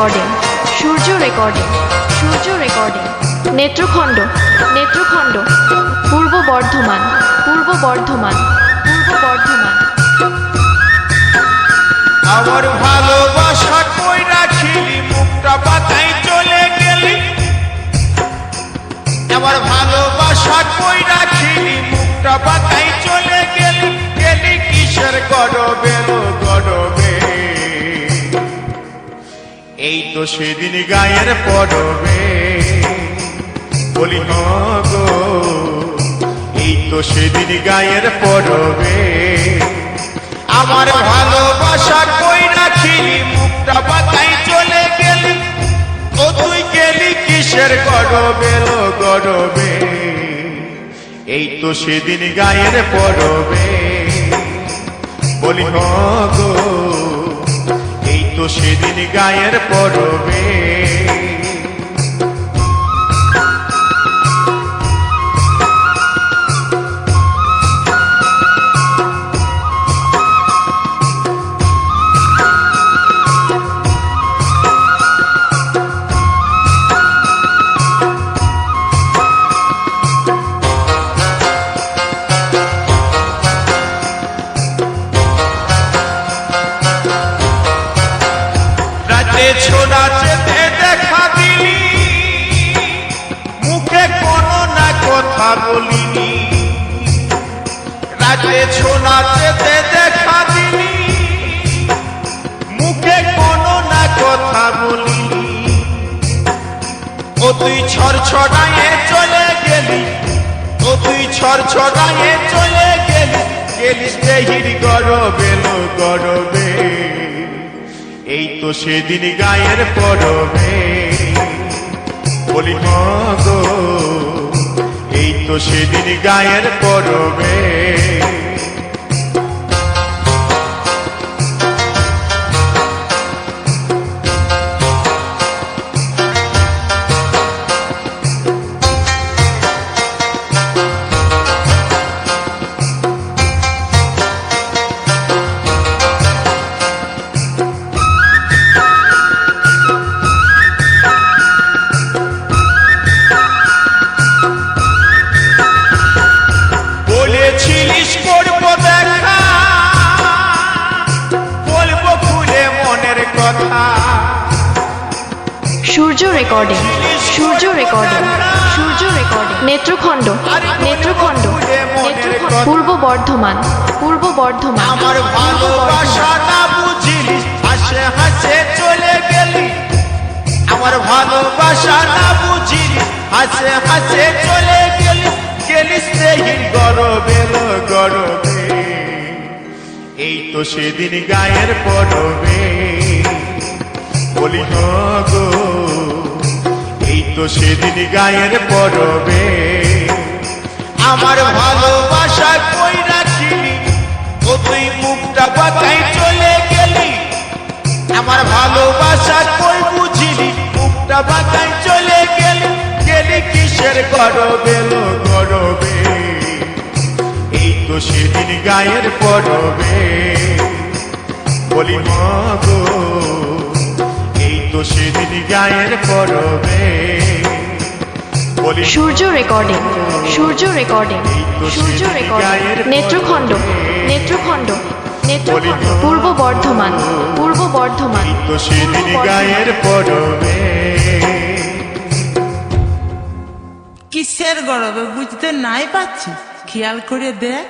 Recording, সূর্য recording, সূর্য recording. নেত্রখণ্ড, নেত্রখণ্ড, পূর্ব বর্ধমান, পূর্ব বর্ধমান, পূর্ব বর্ধমান। আমার ভালোবাসা কই রাখিলি, মুখটা বাঁকাই চলে গেলি। আমার ভালোবাসা কই রাখিলি, মুখটা বাঁকাই চলে গেলি। গেলি কিসের গরবে লো গরবে, এই তো সেদিন গায়ের পরবে। বলি গো, এই তো সেদিন গায়ের পরবে। আমার ভালোবাসা কই রাখিলি, মুখটা বাঁকাই চলে গেলি। ও তুই গেলি কিসের গরবে লো গরবে, এই তো সেদিন গায়ের পরবে। বলি গো, এই তো সেদিন গায়ের পরবে। ছোড়াচেতে দেখা দিলি, মুখে কোনো না কথা বলিনি। রাতে ছোড়াচেতে দেখা দিলি, মুখে কোনো না কথা বলিনি। ও তুই ছড়ছড়ায়ে চলে গেলি, ও তুই ছড়ছড়ায়ে চলে গেলি। গেলিস দেহির গরবে লো গরবে, এই তো সেদিন গায়ের পরবে। বলি গো, এই তো সেদিন গায়ের পরবে। সূর্য রেকর্ডিং, সূর্য রেকর্ডিং, সূর্য রেকর্ডিং। নেত্রখণ্ড, নেত্রখণ্ড, নেত্রখণ্ড, পূর্ব বর্ধমান, পূর্ব বর্ধমান। আমার ভালোবাসা না বুঝিলি, হাসে হাসে চলে গেলি। আমার ভালোবাসা না বুঝিলি, হাসে হাসে চলে গেলি। গেলিস দেহির গরবে লো গরবে, এই তো সেদিন গায়ের পরবে। বলি গো, এই তো সেদিন গায়ের পরবে। আমার ভালোবাসা কই রাখিলি, ও তুই মুখটা বাঁকাই চলে গেলি। আমার ভালোবাসা কই বুঝিলি, মুখটা বাঁকাই চলে গেলি। গেলি কিসের গরবে লো গরবে, এই তো সেদিন গায়ের পরবে। বলি গো, এই তো সেদিন গায়ের পরবে। সূর্য রেকর্ডিং, সূর্য রেকর্ডিং, সূর্য রেকর্ডিং। নেত্রখণ্ড, নেত্রখণ্ড, নেত্রখণ্ড, পূর্ব বর্ধমান, পূর্ব বর্ধমান। এই তো সেদিন গায়ের পরবে। কিসের গরবে বুঝতে নাই পাচ্ছি, খেয়াল করে দেখ।